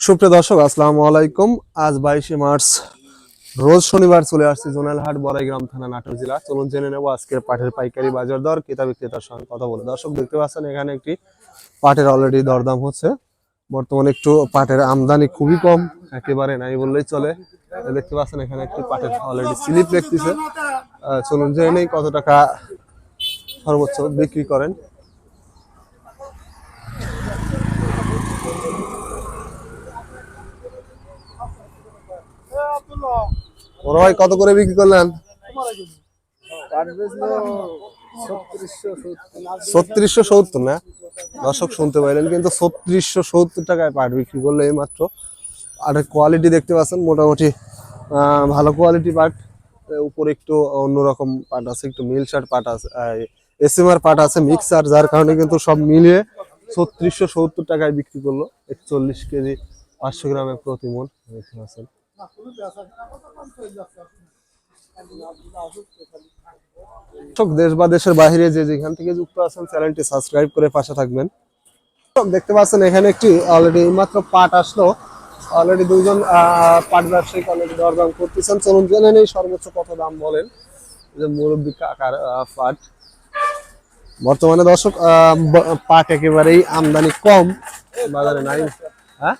সুপ্রিয় দর্শক, আসসালামু আলাইকুম। আজ 22শে মার্চ, রোজ শনিবার চলে আসছে জোনালহাট, বড়াইগ্রাম থানা, নাটোর জেলা। চলুন জেনে নেব আজকের পাটের পাইকারি বাজার দর, ক্রেতা বিক্রেতার সঙ্গে কথা বলে। দর্শক দেখতে পাচ্ছেন এখানে একটি পাটের অলরেডি দরদাম হচ্ছে। বর্তমানে একটু পাটের আমদানি খুবই কম, একেবারে নাই বললেই চলে। দেখতে পাচ্ছেন এখানে একটি পাটের অলরেডি স্লিপ দেখতেছে। চলুন জেনে নেই কত টাকা সর্বোচ্চ বিক্রি করেন। বড় ভাই, কত করে বিক্রি করলেন? 3670 না? দর্শক শুনতে পাইলেন, কিন্তু 3670 টাকায় পাট বিক্রি করলো এই মাত্র। আর কোয়ালিটি দেখতে পাচ্ছেন মোটামুটি ভালো কোয়ালিটি পাট। উপরে একটু অন্যরকম পাট আছে, একটু মিলসার পাট আছে, এসএমআর পাট আছে মিক্সার, যার কারণে কিন্তু সব মিলিয়ে 3670 টাকায় বিক্রি করলো। 41 কেজি 500 গ্রামের প্রতি মন দেখতে পাচ্ছেন। দেশ বা দেশের বাইরে যে যেখান থেকে যুক্ত আছেন, চ্যানেলটি সাবস্ক্রাইব করে পাশে থাকবেন। দেখতে পাচ্ছেন এখানে একটি অলরেডি মাত্র পাট আসলো। অলরেডি দুইজন পাট ব্যবসায়ী অলরেডি দরদাম করতেছেন। চলুন জেনে নেই সর্বোচ্চ কত দাম বলেন যে মুরব্বী কাকার পাট। বর্তমানে দর্শক পাট একেবারেই আমদানি কম, বাজারে নাই। হ্যাঁ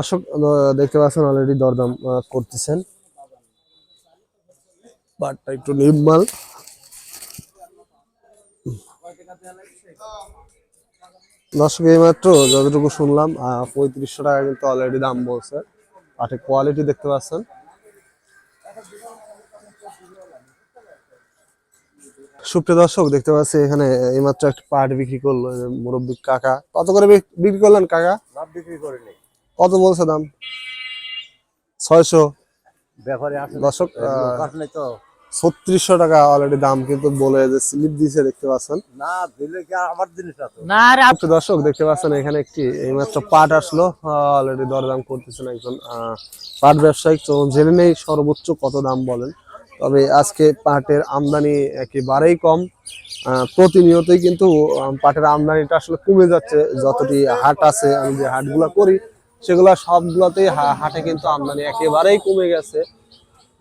দর্শক দেখতে পাচ্ছেন অলরেডি দরদাম করতেছেন। পাটটা একটু নির্মাল। দর্শক এইমাত্র যতটুকু শুনলাম 3500 টাকা কিন্তু অলরেডি দাম বলছে। পাটের কোয়ালিটি দেখতে পাচ্ছেন। সুপ্রিয় দর্শক দেখতে পাচ্ছি এখানে এইমাত্র একটা পাট বিক্রি করলো মুরব্বী কাকা। কত করে বিক্রি করলেন কাকা? বিক্রি করিনি। কত বলছে দাম? 600। দর্শক 3600 টাকা অলরেডি দাম কিন্তু বলে যে স্লিপ দিয়েছে, দেখতে পাচ্ছেন। না দিলে কি আমার জিনিস আছে না। দর্শক দেখতে পাচ্ছেন এখানে একটি এইমাত্র পাট আসলো, অলরেডি দরদাম করতেছেন একজন পাট ব্যবসায়ী। চলুন জেনে নেই সর্বোচ্চ কত দাম বলেন। তবে আজকে পাটের আমদানি একেবারেই কম। প্রতিনিয়তই কিন্তু পাটের আমদানিটা আসলে কমে যাচ্ছে। যতটি হাট আছে, আমি যে হাটগুলা করি সেগুলা সবগুলাতেই হাটে কিন্তু আমদানি একেবারেই কমে গেছে।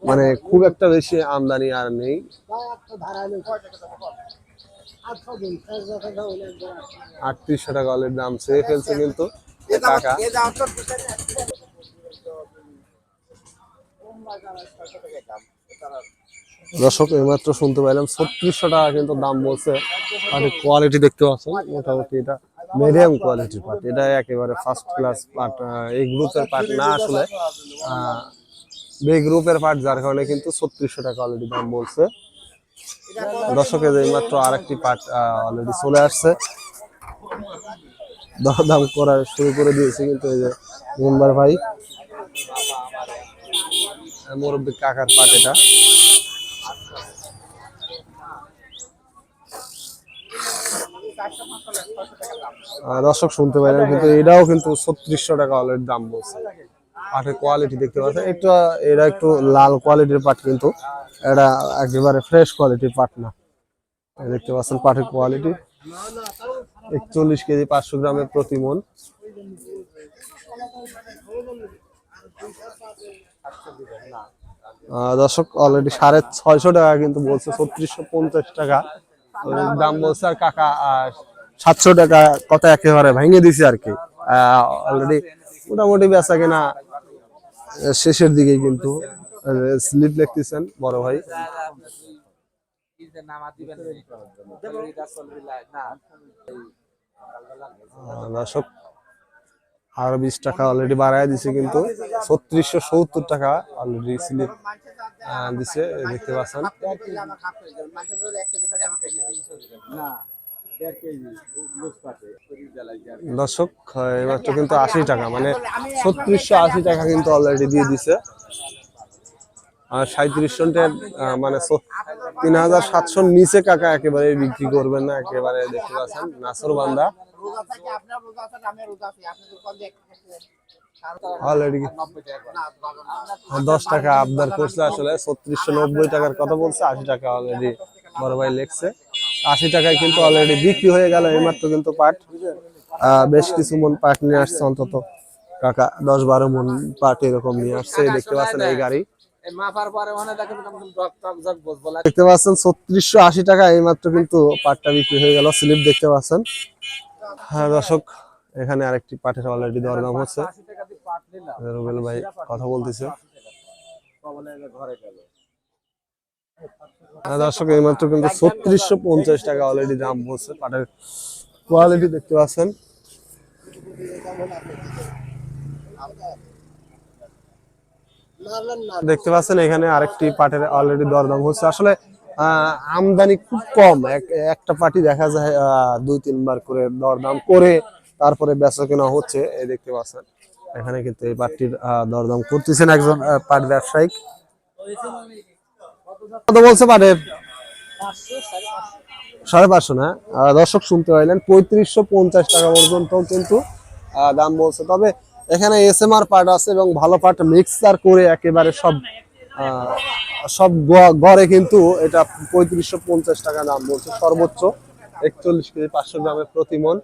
মানে খুব একটা বেশি আমদানি আর নেই। 3800 টাকা অলরেডি দাম চেয়ে ফেলছে কিন্তু কাকা। দর্শক এইমাত্র শুনতে পাইলাম 3600 টাকা কিন্তু দাম বলছে। আর কোয়ালিটি দেখতে পাচ্ছেন মোটামুটি এটা মিডিয়াম কোয়ালিটির পাট। এটা একেবারে ফার্স্ট ক্লাস পাট, এই গ্রুপের পাট না আসলে, বি গ্রুপের পাট, যার কারণে কিন্তু 3600 টাকা অলরেডি দাম বলছে। দর্শকের এইমাত্র আরেকটি পাট অলরেডি চলে আসছে, দাম করা শুরু করে দিয়েছে কিন্তু এই যে মেম্বার ভাই, মুরব্বী কাকার পাট এটা। দর্শক শুনতে পাইলেন কিন্তু এটাও কিন্তু 3600 টাকা অলরেডি দাম বলছে। পাটের কোয়ালিটি দেখতে পাচ্ছেন, এটা একটু লাল কোয়ালিটির পাট, কিন্তু এটা একেবারে ফ্রেশ কোয়ালিটির পাট না। দেখতে পাচ্ছেন পাটের কোয়ালিটি 41 কেজি 500 গ্রামের প্রতি মন। দর্শক অলরেডি 650 টাকা কিন্তু বলছে, 3650 টাকা দাম বলছে। আর কাকা 700 টাকা কথা একেবারে ভেঙে দিছে আর কি। অলরেডি মোটামুটি বেচা কেনা শেষের দিকে, কিন্তু স্লিপ লিখতেছেন বড় ভাই। দর্শক আরো 20 টাকা অলরেডি বাড়ায় দিছে, কিন্তু 3670 টাকা অলরেডি স্লিপ দিছে, দেখতে পাচ্ছেন। দর্শক এইমাত্র কিন্তু 80 টাকা, মানে 3680 টাকা কিন্তু অলরেডি দিয়ে দিছে। আর 3700 মানে 3700 নিচে কাকা একেবারে বিক্রি করবেন না, একেবারে দেখতে পাচ্ছেন নাসর বান্দা অলরেডি 10 টাকা আবদার করছে। আসলে 3690 টাকার কথা বলছে, 80 টাকা অলরেডি বড় ভাই লেখছে। 80 টাকায় কিন্তু অলরেডি বিক্রি হয়ে গেল এইমাত্র কিন্তু পাট। বেশ কিছু মন পাট নিয়ে আসছে, অন্তত কাকা 10-12 মন পাট এরকম নিয়ে আসছে। এই দেখতে পাচ্ছেন এই গাড়ি, দেখতে পাচ্ছেন 3680 টাকা এই মাত্র কিন্তু পাটটা বিক্রি হয়ে গেল। স্লিপ দেখতে পাচ্ছেন। হ্যাঁ দর্শক, এখানে আরেকটি পাটের অলরেডি দরদাম হচ্ছে। রুবেল ভাই কথা বলতেছে। হ্যাঁ দর্শক, এই মাত্র কিন্তু 3650 টাকা অলরেডি দাম বলছে। পাটের কোয়ালিটি দেখতে পাচ্ছেন। দেখতে পাচ্ছেন এখানে আরেকটি পাটের অলরেডি দরদাম হচ্ছে। আসলে আমদানি খুব কম, একটা পাটি দেখা যায় 2-3 বার করে দরদাম করে তারপরে বেচা কেনা হচ্ছে। এই দেখতে পাচ্ছেন এখানে কিন্তু এই পাটটির দরদাম করতেছেন একজন পাট ব্যবসায়িক। কত বলছে পাটের? 550 না? দর্শক শুনতে পাইলেন, 3550 টাকা পর্যন্ত কিন্তু দাম বলছে। তবে এখানে এসএমআর পাট আছে এবং ভালো পাট মিক্সার করে একেবারে সব গড়ে কিন্তু এটা 3550 টাকা দাম বলছে। সর্বোচ্চ 41 কেজি 500 গ্রামের প্রতি মন।